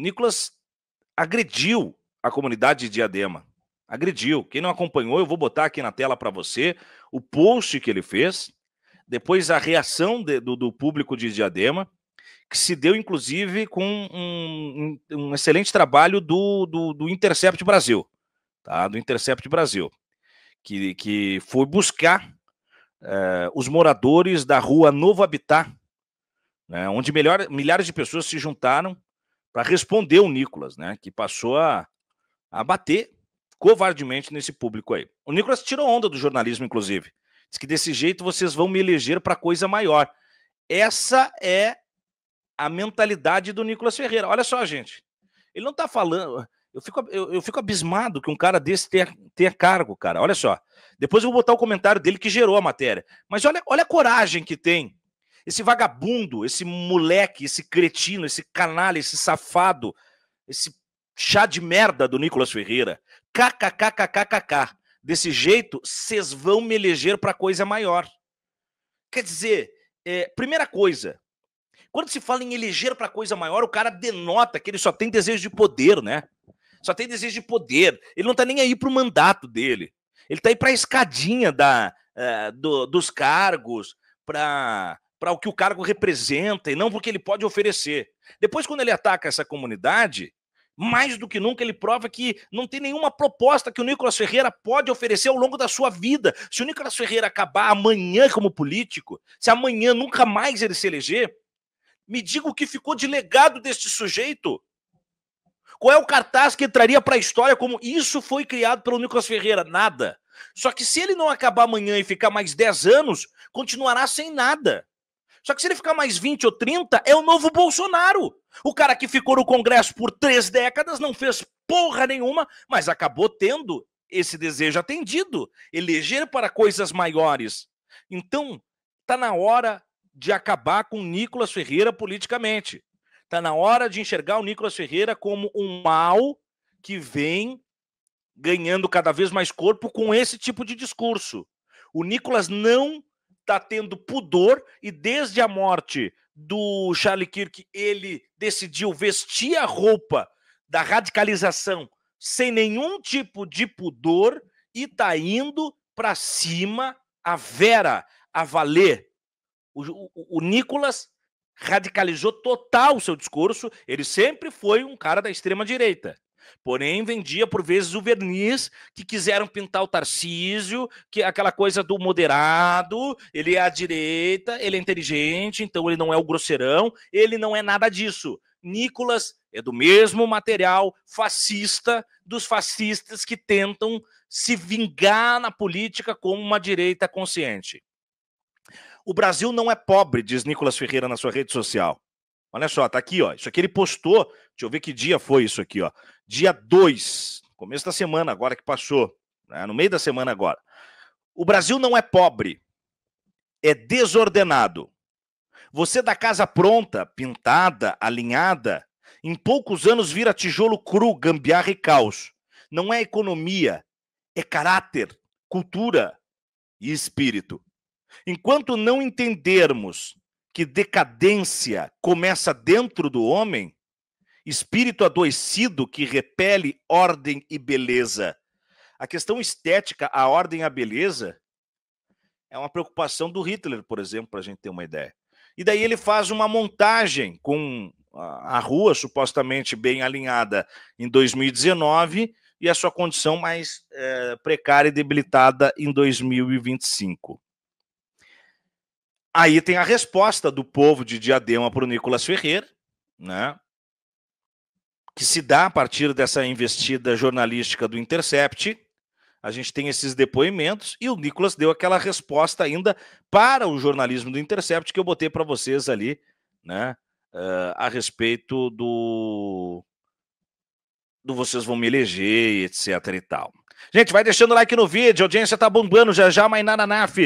Nicolas agrediu a comunidade de Diadema. Agrediu. Quem não acompanhou, eu vou botar aqui na tela para você o post que ele fez, depois a reação do público de Diadema, que se deu, inclusive, com um excelente trabalho do Intercept Brasil, tá? Do Intercept Brasil, que foi buscar os moradores da rua Novo Habitat, né, onde milhares de pessoas se juntaram para responder o Nicolas, né, que passou a bater covardemente nesse público aí. O Nicolas tirou onda do jornalismo, inclusive. Diz que desse jeito vocês vão me eleger para coisa maior. Essa é a mentalidade do Nicolas Ferreira. Olha só, gente. Ele não tá falando... Eu fico abismado que um cara desse tenha cargo, cara. Olha só. Depois eu vou botar o comentário dele que gerou a matéria. Mas olha a coragem que tem. Esse vagabundo, esse moleque, esse cretino, esse canalha, esse safado, esse chá de merda do Nicolas Ferreira. KKKKKK. Desse jeito, vocês vão me eleger para coisa maior. Quer dizer, primeira coisa, quando se fala em eleger para coisa maior, o cara denota que ele só tem desejo de poder, né? Só tem desejo de poder. Ele não tá nem aí pro mandato dele. Ele tá aí pra escadinha dos cargos, para o que o cargo representa e não porque ele pode oferecer. Depois, quando ele ataca essa comunidade, mais do que nunca ele prova que não tem nenhuma proposta que o Nicolas Ferreira pode oferecer ao longo da sua vida. Se o Nicolas Ferreira acabar amanhã como político, se amanhã nunca mais ele se eleger, me diga o que ficou de legado deste sujeito. Qual é o cartaz que entraria para a história como isso foi criado pelo Nicolas Ferreira? Nada. Só que se ele não acabar amanhã e ficar mais 10 anos, continuará sem nada. Só que se ele ficar mais 20 ou 30, é o novo Bolsonaro. O cara que ficou no Congresso por 3 décadas, não fez porra nenhuma, mas acabou tendo esse desejo atendido. Eleger para coisas maiores. Então, tá na hora de acabar com o Nicolas Ferreira politicamente. Tá na hora de enxergar o Nicolas Ferreira como um mal que vem ganhando cada vez mais corpo com esse tipo de discurso. O Nicolas não está tendo pudor e desde a morte do Charlie Kirk ele decidiu vestir a roupa da radicalização sem nenhum tipo de pudor e está indo para cima a Vera, a valer. O Nicolas radicalizou total o seu discurso, ele sempre foi um cara da extrema-direita. Porém, vendia por vezes o verniz que quiseram pintar o Tarcísio, que é aquela coisa do moderado, ele é à direita, ele é inteligente, então ele não é o grosseirão, ele não é nada disso. Nicolas é do mesmo material fascista dos fascistas que tentam se vingar na política como uma direita consciente. O Brasil não é pobre, diz Nicolas Ferreira na sua rede social. Olha só, tá aqui, ó. Isso aqui ele postou. Deixa eu ver que dia foi isso aqui, ó. Dia 2, começo da semana agora que passou, né? No meio da semana agora. O Brasil não é pobre, é desordenado. Você da casa pronta, pintada, alinhada, em poucos anos vira tijolo cru, gambiarra e caos. Não é economia, é caráter, cultura e espírito. Enquanto não entendermos que decadência começa dentro do homem, espírito adoecido que repele ordem e beleza. A questão estética, a ordem e a beleza, é uma preocupação do Hitler, por exemplo, para a gente ter uma ideia. E daí ele faz uma montagem com a rua supostamente bem alinhada em 2019 e a sua condição mais precária e debilitada em 2025. Aí tem a resposta do povo de Diadema para o Nicolas Ferreira, né? Que se dá a partir dessa investida jornalística do Intercept. A gente tem esses depoimentos e o Nicolas deu aquela resposta ainda para o jornalismo do Intercept que eu botei para vocês ali, né? A respeito do vocês vão me eleger, etc e tal. Gente, vai deixando o like no vídeo, a audiência tá bombando já já, Mainana Naf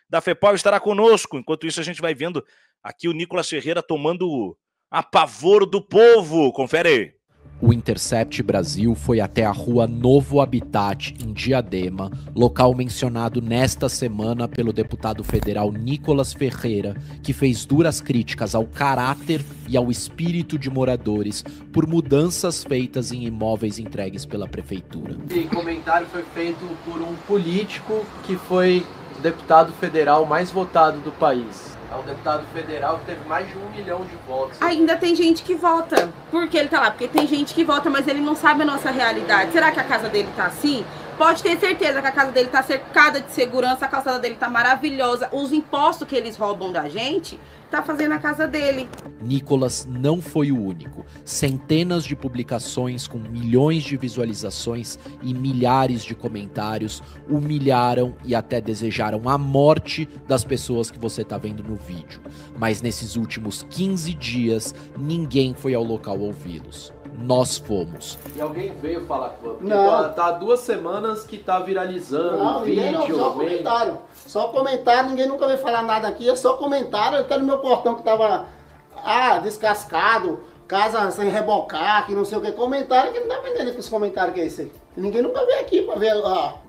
da FEPAL estará conosco. Enquanto isso, a gente vai vendo aqui o Nicolas Ferreira tomando a pavor do povo. Confere aí. O Intercept Brasil foi até a rua Novo Habitat, em Diadema, local mencionado nesta semana pelo deputado federal Nicolas Ferreira, que fez duras críticas ao caráter e ao espírito de moradores por mudanças feitas em imóveis entregues pela prefeitura. Esse comentário foi feito por um político que foi o deputado federal mais votado do país. É um deputado federal que teve mais de 1 milhão de votos. Ainda tem gente que vota. Por que ele tá lá? Porque tem gente que vota, mas ele não sabe a nossa realidade. Será que a casa dele tá assim? Pode ter certeza que a casa dele tá cercada de segurança, a calçada dele tá maravilhosa. Os impostos que eles roubam da gente, tá fazendo a casa dele. Nicolas não foi o único. Centenas de publicações com milhões de visualizações e milhares de comentários humilharam e até desejaram a morte das pessoas que você tá vendo no vídeo. Mas nesses últimos 15 dias, ninguém foi ao local ouvi-los. Nós fomos. E alguém veio falar com você? Não. Tá há 2 semanas que tá viralizando Não, o ninguém vídeo. não, só comentário. Só comentário, ninguém nunca veio falar nada aqui, é só comentário. Até no meu portão que tava descascado, casa sem rebocar, que não sei o que. Comentário que não dá pra entender com esse comentário que é esse aí. Ninguém nunca veio aqui pra ver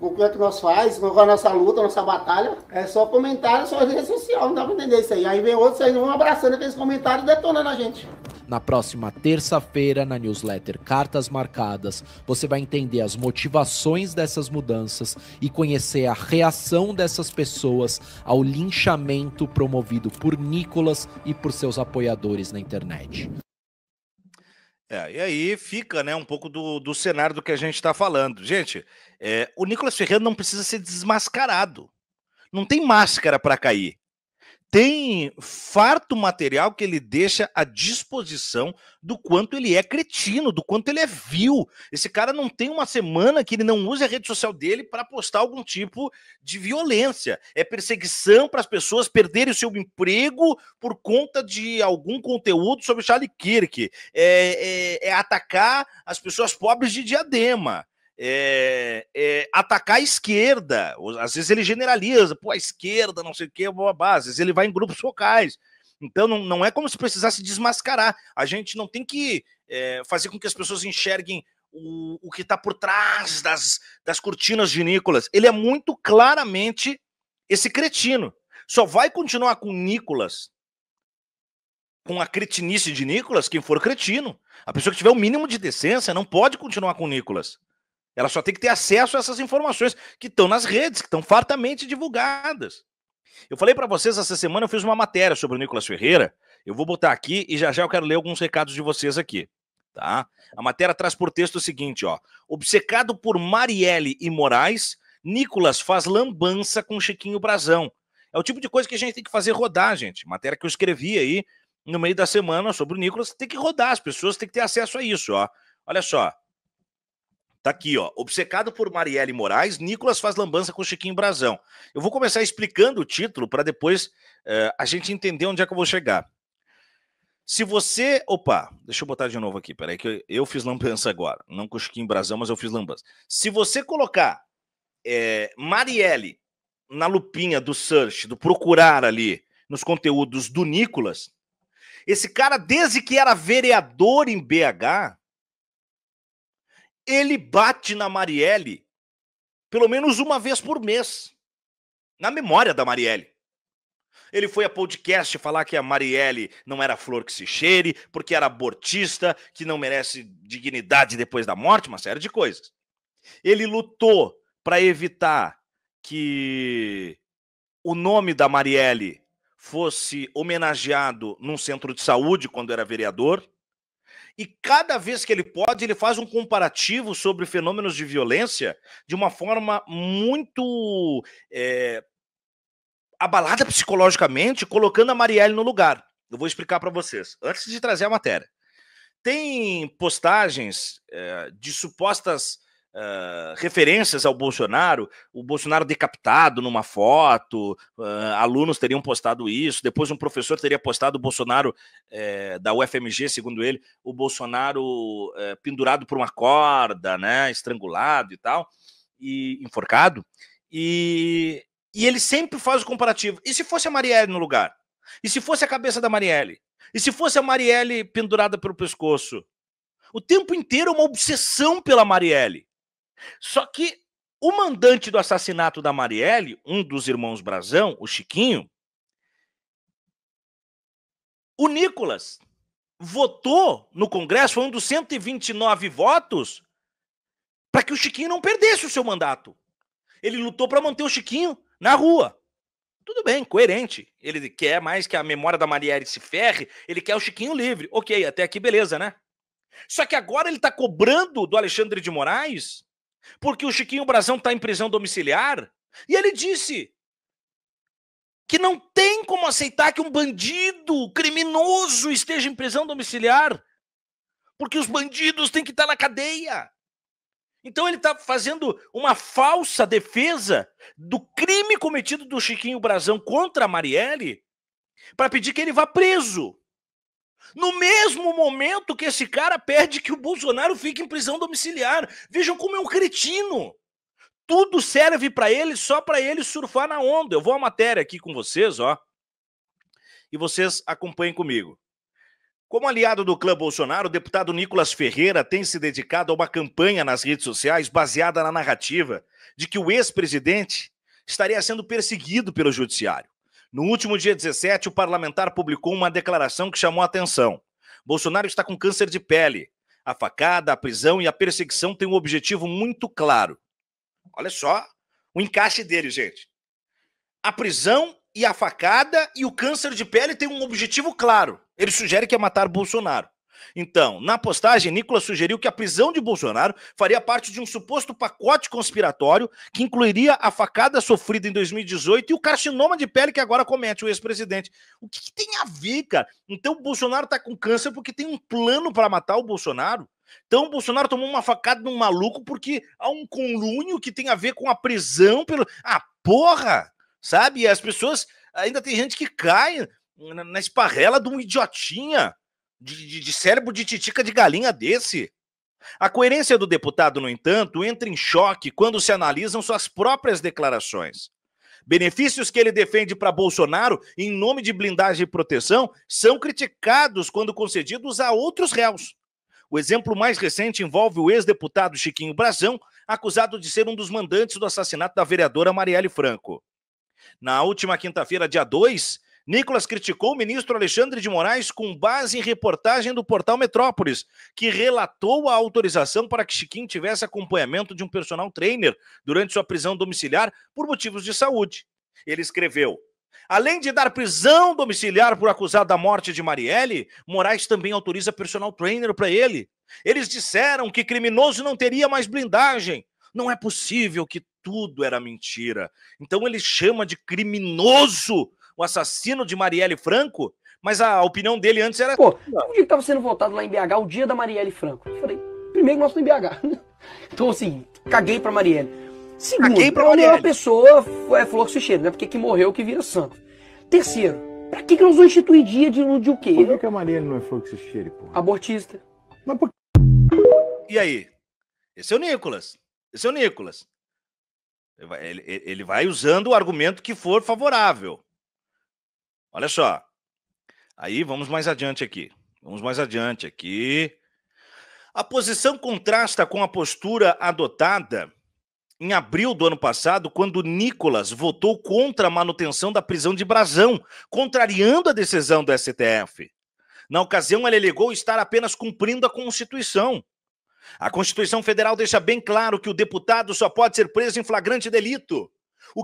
o que é que nós faz, qual é a nossa luta, a nossa batalha. É só comentário, só rede social, não dá pra entender isso aí. Aí vem outros aí, vão abraçando aqueles comentários e detonando a gente. Na próxima terça-feira, na newsletter Cartas Marcadas, você vai entender as motivações dessas mudanças e conhecer a reação dessas pessoas ao linchamento promovido por Nicolas e por seus apoiadores na internet. E aí fica, né, um pouco do cenário do que a gente está falando. Gente, o Nicolas Ferreira não precisa ser desmascarado. Não tem máscara para cair. Tem farto material que ele deixa à disposição do quanto ele é cretino, do quanto ele é vil. Esse cara não tem uma semana que ele não use a rede social dele para postar algum tipo de violência. É perseguição para as pessoas perderem o seu emprego por conta de algum conteúdo sobre Charlie Kirk. É atacar as pessoas pobres de Diadema. Atacar a esquerda. Às vezes ele generaliza, a esquerda, não sei o que, às vezes ele vai em grupos focais. Então não é como se precisasse desmascarar. A gente não tem que fazer com que as pessoas enxerguem o que está por trás das cortinas de Nicolas. Ele é muito claramente esse cretino. Só vai continuar com Nicolas, com a cretinice de Nicolas, quem for cretino. A pessoa que tiver o mínimo de decência não pode continuar com Nicolas. Ela só tem que ter acesso a essas informações que estão nas redes, que estão fartamente divulgadas. Eu falei para vocês essa semana, eu fiz uma matéria sobre o Nicolas Ferreira. Eu vou botar aqui e já eu quero ler alguns recados de vocês aqui. Tá? A matéria traz por texto o seguinte, ó. Obcecado por Marielle e Moraes, Nicolas faz lambança com Chiquinho Brazão. É o tipo de coisa que a gente tem que fazer rodar, gente. Matéria que eu escrevi aí no meio da semana sobre o Nicolas, tem que rodar, as pessoas têm que ter acesso a isso, ó. Olha só. Tá aqui, ó. Obcecado por Marielle Moraes, Nicolas faz lambança com Chiquinho Brazão. Eu vou começar explicando o título para depois a gente entender onde é que eu vou chegar. Se você... Opa, deixa eu botar de novo aqui, peraí, que eu fiz lambança agora. Não com Chiquinho Brazão, mas eu fiz lambança. Se você colocar Marielle na lupinha do search, do procurar ali, nos conteúdos do Nicolas, esse cara, desde que era vereador em BH... ele bate na Marielle pelo menos uma vez por mês, na memória da Marielle. Ele foi a podcast falar que a Marielle não era flor que se cheire, porque era abortista, que não merece dignidade depois da morte, uma série de coisas. Ele lutou para evitar que o nome da Marielle fosse homenageado num centro de saúde quando era vereador. E cada vez que ele pode, ele faz um comparativo sobre fenômenos de violência de uma forma muito abalada psicologicamente, colocando a Marielle no lugar. Eu vou explicar para vocês, antes de trazer a matéria. Tem postagens de supostas referências ao Bolsonaro, o Bolsonaro decapitado numa foto, alunos teriam postado isso, depois um professor teria postado o Bolsonaro da UFMG, segundo ele, o Bolsonaro pendurado por uma corda, né, estrangulado e tal, e enforcado, e ele sempre faz o comparativo. E se fosse a Marielle no lugar? E se fosse a cabeça da Marielle? E se fosse a Marielle pendurada pelo pescoço? O tempo inteiro uma obsessão pela Marielle. Só que o mandante do assassinato da Marielle, um dos irmãos Brazão, o Chiquinho, o Nicolas votou no Congresso, foi um dos 129 votos, para que o Chiquinho não perdesse o seu mandato. Ele lutou para manter o Chiquinho na rua. Tudo bem, coerente. Ele quer mais que a memória da Marielle se ferre, ele quer o Chiquinho livre. Ok, até aqui beleza, né? Só que agora ele está cobrando do Alexandre de Moraes, porque o Chiquinho Brazão está em prisão domiciliar, e ele disse que não tem como aceitar que um bandido criminoso esteja em prisão domiciliar, porque os bandidos têm que estar na cadeia. Então ele está fazendo uma falsa defesa do crime cometido do Chiquinho Brazão contra a Marielle para pedir que ele vá preso. No mesmo momento que esse cara pede que o Bolsonaro fique em prisão domiciliar. Vejam como é um cretino. Tudo serve para ele, só para ele surfar na onda. Eu vou a matéria aqui com vocês, ó. E vocês acompanhem comigo. Como aliado do clã Bolsonaro, o deputado Nicolas Ferreira tem se dedicado a uma campanha nas redes sociais baseada na narrativa de que o ex-presidente estaria sendo perseguido pelo judiciário. No último dia 17, o parlamentar publicou uma declaração que chamou a atenção. Bolsonaro está com câncer de pele. A facada, a prisão e a perseguição têm um objetivo muito claro. Olha só o encaixe dele, gente. A prisão e a facada e o câncer de pele têm um objetivo claro. Ele sugere que é matar Bolsonaro. Então, na postagem, Nicolas sugeriu que a prisão de Bolsonaro faria parte de um suposto pacote conspiratório que incluiria a facada sofrida em 2018 e o carcinoma de pele que agora comete o ex-presidente. O que tem a ver, cara? Então o Bolsonaro tá com câncer porque tem um plano para matar o Bolsonaro? Então o Bolsonaro tomou uma facada num maluco porque há um conluio que tem a ver com a prisão pelo... Ah, porra! Sabe? E as pessoas... Ainda tem gente que cai na esparrela de um idiotinha de cérebro de titica de galinha desse. A coerência do deputado, no entanto, entra em choque quando se analisam suas próprias declarações. Benefícios que ele defende para Bolsonaro em nome de blindagem e proteção são criticados quando concedidos a outros réus. O exemplo mais recente envolve o ex-deputado Chiquinho Brazão, acusado de ser um dos mandantes do assassinato da vereadora Marielle Franco. Na última quinta-feira, dia 2, Nicolas criticou o ministro Alexandre de Moraes com base em reportagem do portal Metrópolis, que relatou a autorização para que Chiquinho tivesse acompanhamento de um personal trainer durante sua prisão domiciliar por motivos de saúde. Ele escreveu: além de dar prisão domiciliar por acusado da morte de Marielle, Moraes também autoriza personal trainer para ele. Eles disseram que criminoso não teria mais blindagem. Não é possível, que tudo era mentira. Então ele chama de criminoso o assassino de Marielle Franco, mas a opinião dele antes era... Pô, o dia que estava sendo votado lá em BH, o dia da Marielle Franco. Eu falei, primeiro nós estamos em BH. Então assim, caguei pra Marielle. Segundo, uma pessoa falou que se cheira, né? Porque que morreu que vira santo. Terceiro, pra que nós vamos instituir dia de o quê? Por que a Marielle não é flor que se cheire, pô? Abortista. Mas por... E aí? Esse é o Nicolas. Esse é o Nicolas. Ele vai usando o argumento que for favorável. Olha só. Aí vamos mais adiante aqui. A posição contrasta com a postura adotada em abril do ano passado, quando Nicolas votou contra a manutenção da prisão de Brazão, contrariando a decisão do STF. Na ocasião, ele alegou estar apenas cumprindo a Constituição. A Constituição Federal deixa bem claro que o deputado só pode ser preso em flagrante delito. Os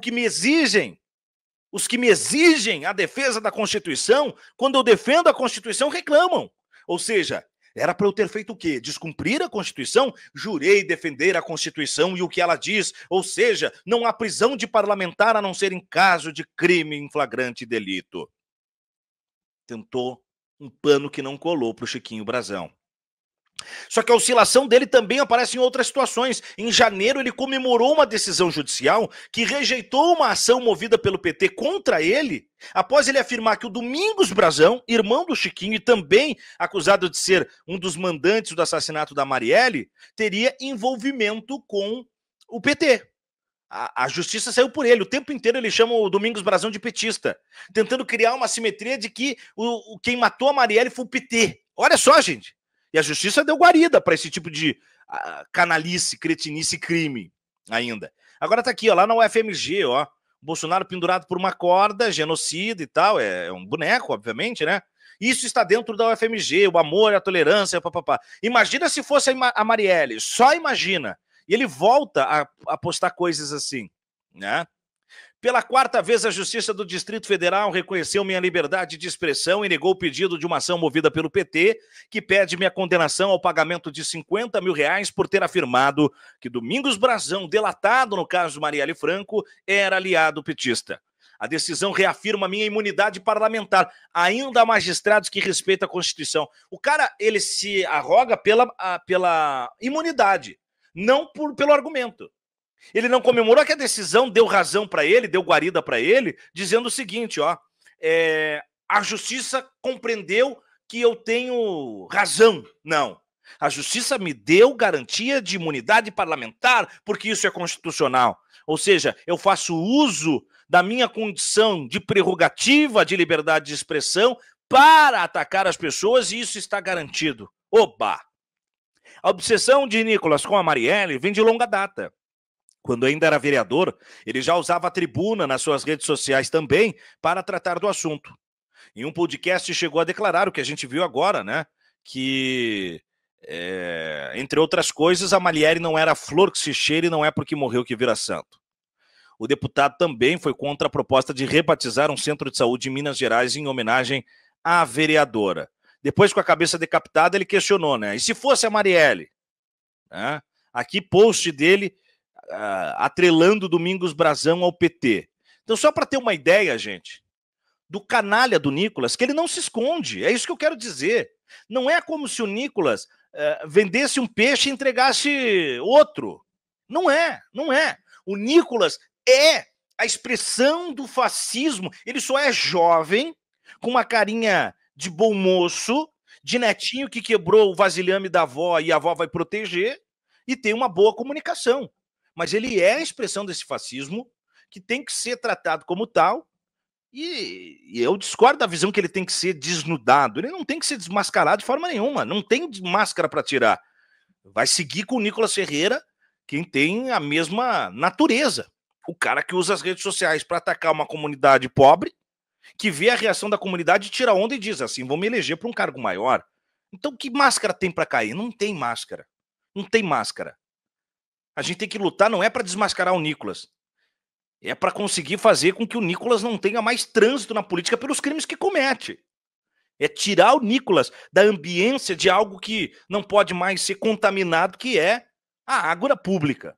que me exigem a defesa da Constituição, quando eu defendo a Constituição, reclamam. Ou seja, era para eu ter feito o quê? Descumprir a Constituição? Jurei defender a Constituição e o que ela diz. Ou seja, não há prisão de parlamentar a não ser em caso de crime em flagrante delito. Tentou um pano que não colou para o Chiquinho Brazão. Só que a oscilação dele também aparece em outras situações. Em janeiro, ele comemorou uma decisão judicial que rejeitou uma ação movida pelo PT contra ele, após ele afirmar que o Domingos Brazão, irmão do Chiquinho e também acusado de ser um dos mandantes do assassinato da Marielle, teria envolvimento com o PT. A justiça saiu por ele. O tempo inteiro ele chama o Domingos Brazão de petista, tentando criar uma simetria de que quem matou a Marielle foi o PT. Olha só, gente. E a justiça deu guarida para esse tipo de canalice, cretinice, crime ainda. Agora tá aqui, ó, lá na UFMG, ó, Bolsonaro pendurado por uma corda, genocida e tal, é um boneco, obviamente, né? Isso está dentro da UFMG, o amor, a tolerância, papapá. Imagina se fosse a Marielle, só imagina. E ele volta a postar coisas assim, né? Pela quarta vez, a Justiça do Distrito Federal reconheceu minha liberdade de expressão e negou o pedido de uma ação movida pelo PT, que pede minha condenação ao pagamento de R$50 mil por ter afirmado que Domingos Brazão, delatado no caso Marielle Franco, era aliado petista. A decisão reafirma minha imunidade parlamentar. Ainda há magistrados que respeitam a Constituição. O cara, ele se arroga pela imunidade, não pelo argumento. Ele não comemorou que a decisão deu razão para ele, deu guarida para ele, dizendo o seguinte, ó, a justiça compreendeu que eu tenho razão. Não. A justiça me deu garantia de imunidade parlamentar, porque isso é constitucional. Ou seja, eu faço uso da minha condição de prerrogativa de liberdade de expressão para atacar as pessoas e isso está garantido. Oba! A obsessão de Nicolas com a Marielle vem de longa data. Quando ainda era vereador, ele já usava a tribuna nas suas redes sociais também para tratar do assunto. Em um podcast chegou a declarar o que a gente viu agora, né? Que, entre outras coisas, a Marielle não era flor que se cheire e não é porque morreu que vira santo. O deputado também foi contra a proposta de rebatizar um centro de saúde em Minas Gerais em homenagem à vereadora. Depois, com a cabeça decapitada, ele questionou, né? E se fosse a Marielle? Né? Aqui, post dele atrelando Domingos Brazão ao PT. Então, só para ter uma ideia, gente, do canalha do Nicolas, que ele não se esconde. É isso que eu quero dizer. Não é como se o Nicolas vendesse um peixe e entregasse outro. Não é, não é. O Nicolas é a expressão do fascismo. Ele só é jovem, com uma carinha de bom moço, de netinho que quebrou o vasilhame da avó e a avó vai proteger, e tem uma boa comunicação. Mas ele é a expressão desse fascismo que tem que ser tratado como tal, e eu discordo da visão que ele tem que ser desnudado. Ele não tem que ser desmascarado de forma nenhuma, não tem máscara para tirar. Vai seguir com o Nicolas Ferreira, quem tem a mesma natureza. O cara que usa as redes sociais para atacar uma comunidade pobre, que vê a reação da comunidade, tira onda e diz assim, vou me eleger para um cargo maior. Então que máscara tem para cair? Não tem máscara. Não tem máscara. A gente tem que lutar, não é para desmascarar o Nicolas. É para conseguir fazer com que o Nicolas não tenha mais trânsito na política pelos crimes que comete. É tirar o Nicolas da ambiência de algo que não pode mais ser contaminado, que é a água pública.